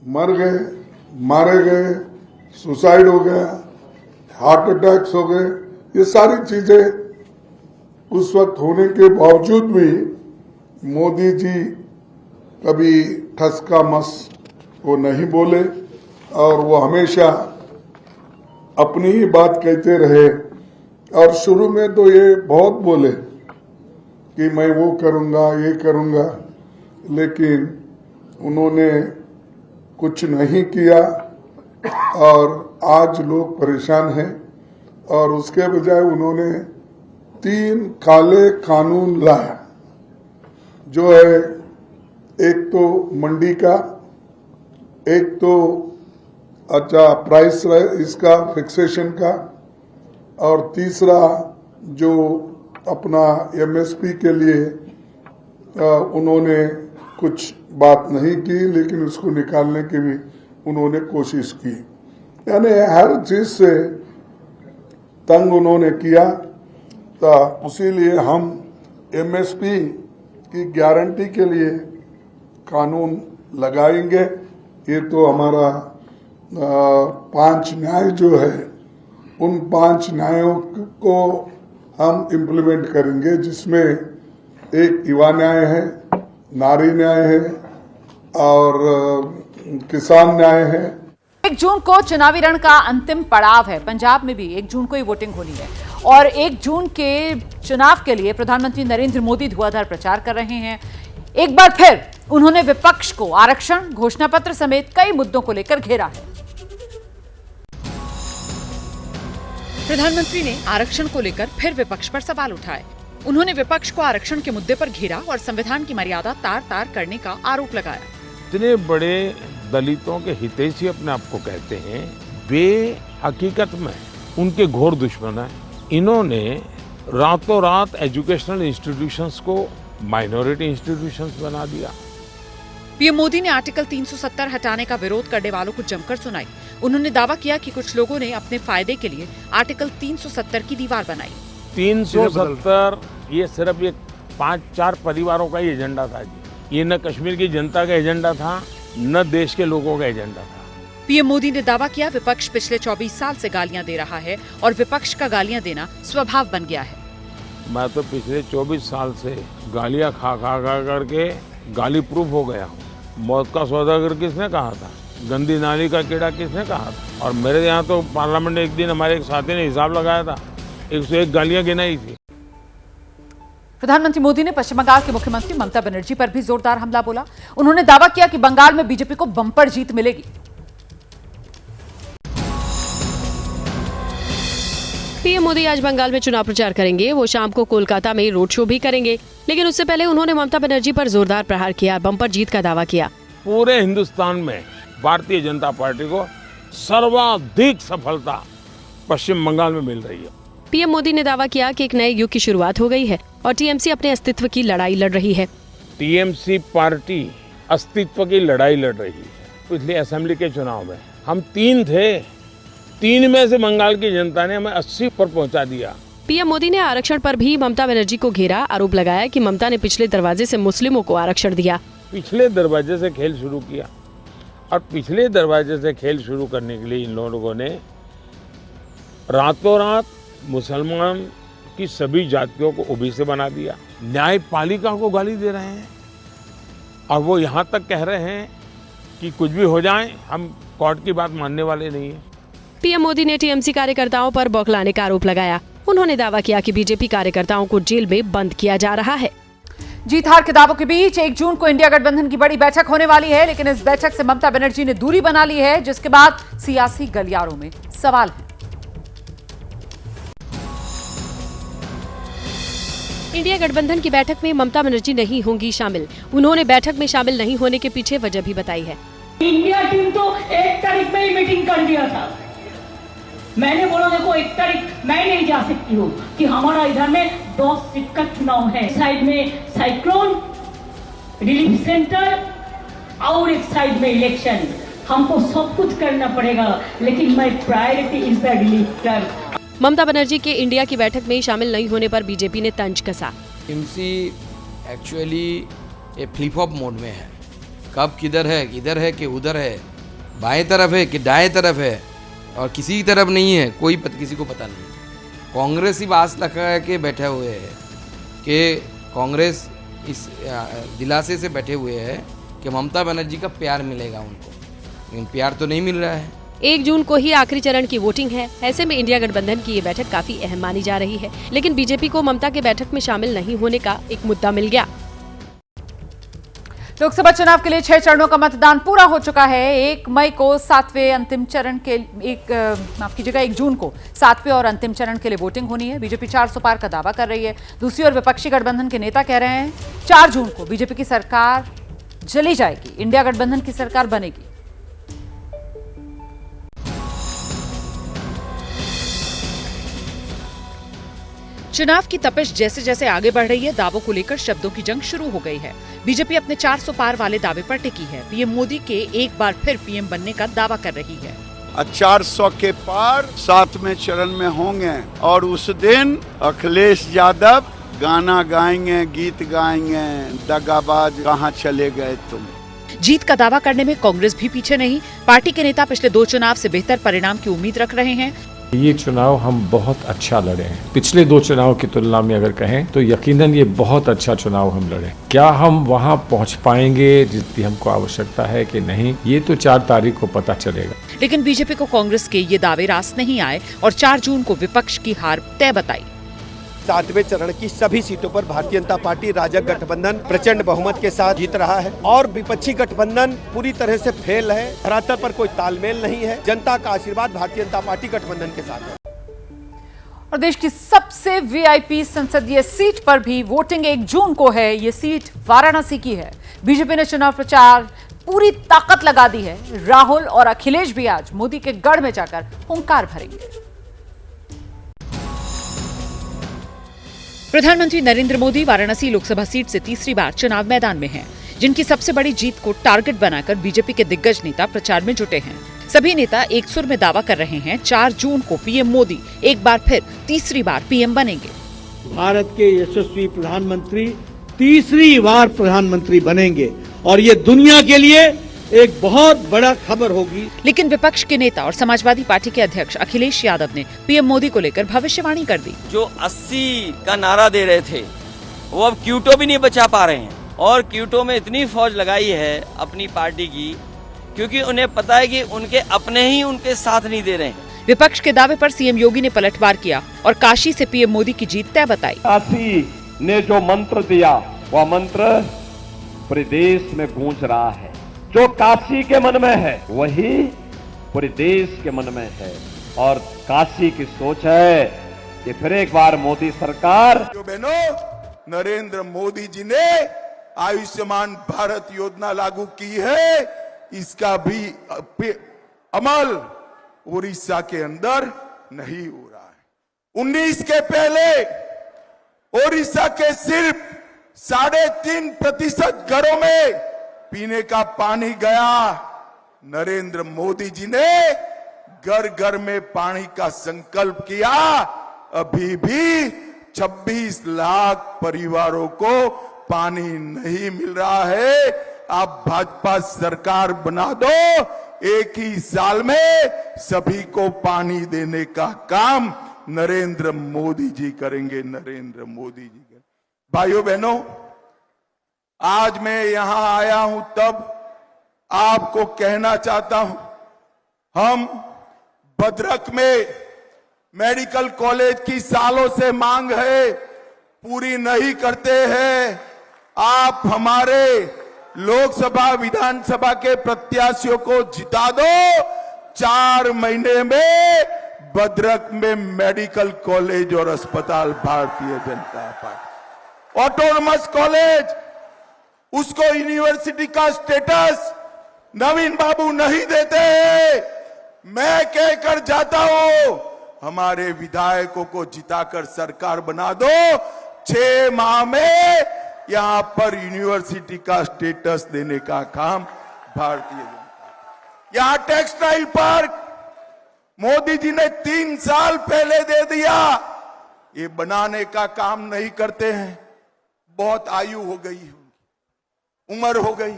मर गए, मारे गए, सुसाइड हो गया, हार्ट अटैक्स हो गए, ये सारी चीजें उस वक्त होने के बावजूद भी मोदी जी कभी ठस का मस वो नहीं बोले और वो हमेशा अपनी ही बात कहते रहे। और शुरू में तो ये बहुत बोले कि मैं वो करूंगा, ये करूंगा, लेकिन उन्होंने कुछ नहीं किया और आज लोग परेशान हैं। और उसके बजाय उन्होंने 3 काले कानून लाया, जो है एक तो मंडी का, एक तो प्राइस इसका फिक्सेशन का, और तीसरा जो अपना एमएसपी के लिए उन्होंने कुछ बात नहीं की, लेकिन उसको निकालने की भी उन्होंने कोशिश की। यानी हर चीज से तंग उन्होंने किया। तो उसीलिए हम एमएसपी की गारंटी के लिए कानून लगाएंगे। ये तो हमारा 5 न्याय जो है, उन 5 न्यायों को हम इम्प्लीमेंट करेंगे, जिसमें एक युवा न्याय है, नारी न्याय है और किसान न्याय है। 1 जून को चुनावी रण का अंतिम पड़ाव है। पंजाब में भी 1 जून को ही वोटिंग होनी है और 1 जून के चुनाव के लिए प्रधानमंत्री नरेंद्र मोदी धुआंधार प्रचार कर रहे हैं। एक बार फिर उन्होंने विपक्ष को आरक्षण, घोषणा पत्र समेत कई मुद्दों को लेकर घेरा है। प्रधानमंत्री ने आरक्षण को लेकर फिर विपक्ष पर सवाल उठाए। उन्होंने विपक्ष को आरक्षण के मुद्दे पर घेरा और संविधान की मर्यादा तार-तार करने का आरोप लगाया। इतने बड़े दलितों के हितैषी अपने आप को कहते हैं, वे हकीकत में उनके घोर दुश्मन हैं। इन्होंने रातों रात एजुकेशनल इंस्टीट्यूशंस को माइनॉरिटी इंस्टीट्यूशंस बना दिया। पीएम मोदी ने आर्टिकल 370 हटाने का विरोध करने वालों को जमकर सुनाई। उन्होंने दावा किया कि कुछ लोगों ने अपने फायदे के लिए आर्टिकल 370 की दीवार बनाई। 370 ये सिर्फ एक 5-4 परिवारों का ही एजेंडा था जी। ये न कश्मीर की जनता का एजेंडा था, न देश के लोगों का एजेंडा था। पीएम मोदी ने दावा किया, विपक्ष पिछले 24 साल से गालियां दे रहा है और विपक्ष का गालियां देना स्वभाव बन गया है। मैं तो पिछले 24 साल से गालियां खा करके गाली प्रूफ हो गया हूँ। मौत का सौदागर किसने कहा था? गंदी नाली का कीड़ा किसने कहा था? और मेरे यहाँ तो पार्लियामेंट में एक दिन हमारे एक साथी ने हिसाब लगाया था, 101 गालियां गिनाई थी। प्रधानमंत्री मोदी ने पश्चिम बंगाल के मुख्यमंत्री ममता बनर्जी पर भी जोरदार हमला बोला। उन्होंने दावा किया कि बंगाल में बीजेपी को बम्पर जीत मिलेगी। पीएम मोदी आज बंगाल में चुनाव प्रचार करेंगे। वो शाम को कोलकाता में रोड शो भी करेंगे, लेकिन उससे पहले उन्होंने ममता बनर्जी पर जोरदार प्रहार किया, बम्पर जीत का दावा किया। पूरे हिंदुस्तान में भारतीय जनता पार्टी को सर्वाधिक सफलता पश्चिम बंगाल में मिल रही है। पीएम मोदी ने दावा किया कि एक नए युग की शुरुआत हो गई है और टीएमसी अपने अस्तित्व की लड़ाई लड़ रही है। टीएमसी पार्टी अस्तित्व की लड़ाई लड़ रही है। पिछले असेंबली के चुनाव में हम 3 थे, 3 में से बंगाल की जनता ने हमें 80 पर पहुंचा दिया। पीएम मोदी ने आरक्षण पर भी ममता बनर्जी को घेरा, आरोप लगाया कि ममता ने पिछले दरवाजे से मुस्लिमों को आरक्षण दिया। पिछले दरवाजे से खेल शुरू किया और पिछले दरवाजे से खेल शुरू करने के लिए इन लोगों ने रातों रात मुसलमान की सभी जातियों को ओबीसी बना दिया। न्यायपालिका को गाली दे रहे हैं और वो यहाँ तक कह रहे हैं कि कुछ भी हो जाए हम कोर्ट की बात मानने वाले नहीं है। पीएम मोदी ने टीएमसी कार्यकर्ताओं पर बौखलाने का आरोप लगाया। उन्होंने दावा किया कि बीजेपी कार्यकर्ताओं को जेल में बंद किया जा रहा है। जीत हार के दावों के बीच 1 जून को इंडिया गठबंधन की बड़ी बैठक होने वाली है, लेकिन इस बैठक से ममता बनर्जी ने दूरी बना ली है, जिसके बाद सियासी गलियारों में सवाल है। इंडिया गठबंधन की बैठक में ममता बनर्जी नहीं होंगी शामिल। उन्होंने बैठक में शामिल नहीं होने के पीछे वजह भी बताई है। इंडिया टीम तो 1 तारीख में ही मीटिंग कर दिया था। मैंने बोला देखो 1 तारीख मैं नहीं जा सकती हूँ कि हमारा इधर में 10 सीट का चुनाव है। साइड में साइक्लोन रिलीफ सेंटर और एक साइड में इलेक्शन। हमको सब कुछ करना पड़ेगा, लेकिन my priority is the relief centre. Mamata Banerjee के इंडिया की बैठक में शामिल नहीं होने पर बीजेपी ने तंज कसा। टीएमसी एक्चुअली ये फ्लिप फ्लॉप मोड में है। कब किधर है कि उधर है, बाएं तरफ है कि दाएं तरफ है, और किसी की तरफ नहीं है, किसी को पता नहीं। कांग्रेस ही आस लगा के बैठे हुए है कि कांग्रेस इस दिलासे से बैठे हुए है कि ममता बनर्जी का प्यार मिलेगा उनको, लेकिन प्यार तो नहीं मिल रहा है। 1 जून को ही आखिरी चरण की वोटिंग है। ऐसे में इंडिया गठबंधन की ये बैठक काफी अहम मानी जा रही है, लेकिन बीजेपी को ममता के बैठक में शामिल नहीं होने का एक मुद्दा मिल गया। लोकसभा चुनाव के लिए 6 चरणों का मतदान पूरा हो चुका है। 1 मई को 7वें अंतिम चरण के 1 जून को 7वें और अंतिम चरण के लिए वोटिंग होनी है। बीजेपी 400 पार का दावा कर रही है। दूसरी ओर विपक्षी गठबंधन के नेता कह रहे हैं 4 जून को बीजेपी की सरकार चली जाएगी, इंडिया गठबंधन की सरकार बनेगी। चुनाव की तपिश जैसे जैसे आगे बढ़ रही है, दावों को लेकर शब्दों की जंग शुरू हो गई है। बीजेपी अपने 400 पार वाले दावे पर टिकी है। पीएम मोदी के एक बार फिर पीएम बनने का दावा कर रही है। 400 के पार 7वें चरण में होंगे और उस दिन अखिलेश यादव गाना गाएंगे, गीत गाएंगे, दगाबाज कहाँ चले गए तुम। जीत का दावा करने में कांग्रेस भी पीछे नहीं। पार्टी के नेता पिछले 2 चुनाव से बेहतर परिणाम की उम्मीद रख रहे हैं। ये चुनाव हम बहुत अच्छा लड़े हैं। पिछले 2 चुनाव की तुलना में अगर कहें तो यकीनन ये बहुत अच्छा चुनाव हम लड़े। क्या हम वहां पहुंच पाएंगे जितनी हमको आवश्यकता है कि नहीं, ये तो 4 तारीख को पता चलेगा। लेकिन बीजेपी को कांग्रेस के ये दावे रास नहीं आए और 4 जून को विपक्ष की हार तय बताई। 7वें चरण की सभी सीटों पर भारतीय जनता पार्टी राजग गठबंधन प्रचंड बहुमत के साथ जीत रहा है और विपक्षी गठबंधन पूरी तरह से फेल है। धरातल पर कोई तालमेल नहीं है। जनता का आशीर्वाद भारतीय जनता पार्टी गठबंधन के साथ है। और देश की सबसे वीआईपी संसदीय सीट पर भी वोटिंग 1 जून को है। ये सीट वाराणसी की है। बीजेपी ने चुनाव प्रचार पूरी ताकत लगा दी है। राहुल और अखिलेश भी आज मोदी के गढ़ में जाकर हुंकार भरेंगे। प्रधानमंत्री नरेंद्र मोदी वाराणसी लोकसभा सीट से तीसरी बार चुनाव मैदान में हैं, जिनकी सबसे बड़ी जीत को टारगेट बनाकर बीजेपी के दिग्गज नेता प्रचार में जुटे हैं। सभी नेता एक सुर में दावा कर रहे हैं 4 जून को पीएम मोदी एक बार फिर तीसरी बार पीएम बनेंगे। भारत के यशस्वी प्रधानमंत्री तीसरी बार प्रधानमंत्री बनेंगे और ये दुनिया के लिए एक बहुत बड़ा खबर होगी। लेकिन विपक्ष के नेता और समाजवादी पार्टी के अध्यक्ष अखिलेश यादव ने पीएम मोदी को लेकर भविष्यवाणी कर दी। जो 80 का नारा दे रहे थे वो अब क्यूटो भी नहीं बचा पा रहे हैं और क्यूटो में इतनी फौज लगाई है अपनी पार्टी की, क्योंकि उन्हें पता है कि उनके अपने ही उनके साथ नहीं दे रहे हैं। विपक्ष के दावे पर सीएम योगी ने पलटवार किया और काशी से पीएम मोदी की जीत तय बताई। काशी ने जो मंत्र दिया वह मंत्र पूरे देश में गूंज रहा है। जो काशी के मन में है वही पूरे देश के मन में है और काशी की सोच है कि फिर एक बार मोदी सरकार। बहनों, नरेंद्र मोदी जी ने आयुष्मान भारत योजना लागू की है, इसका भी अमल उड़ीसा के अंदर नहीं हो रहा है। 19 के पहले उड़ीसा के सिर्फ 3.5% घरों में पीने का पानी गया। नरेंद्र मोदी जी ने घर घर में पानी का संकल्प किया। अभी भी 26 लाख परिवारों को पानी नहीं मिल रहा है। आप भाजपा सरकार बना दो, एक ही साल में सभी को पानी देने का काम नरेंद्र मोदी जी करेंगे। नरेंद्र मोदी जी करेंगे। भाइयों बहनों, आज मैं यहां आया हूं तब आपको कहना चाहता हूं, हम भद्रक में मेडिकल कॉलेज की सालों से मांग है, पूरी नहीं करते हैं। आप हमारे लोकसभा विधानसभा के प्रत्याशियों को जिता दो। 4 महीने में भद्रक में मेडिकल कॉलेज और अस्पताल Bharatiya Janata party, autonomous college, उसको यूनिवर्सिटी का स्टेटस नवीन बाबू नहीं देते हैं। मैं कहकर जाता हूं, हमारे विधायकों को जिताकर सरकार बना दो। 6 माह में यहां पर यूनिवर्सिटी का स्टेटस देने का काम भारतीय जनता। यहां टेक्सटाइल पार्क मोदी जी ने 3 साल पहले दे दिया। ये बनाने का काम नहीं करते हैं। बहुत आयु हो गई, उम्र हो गई।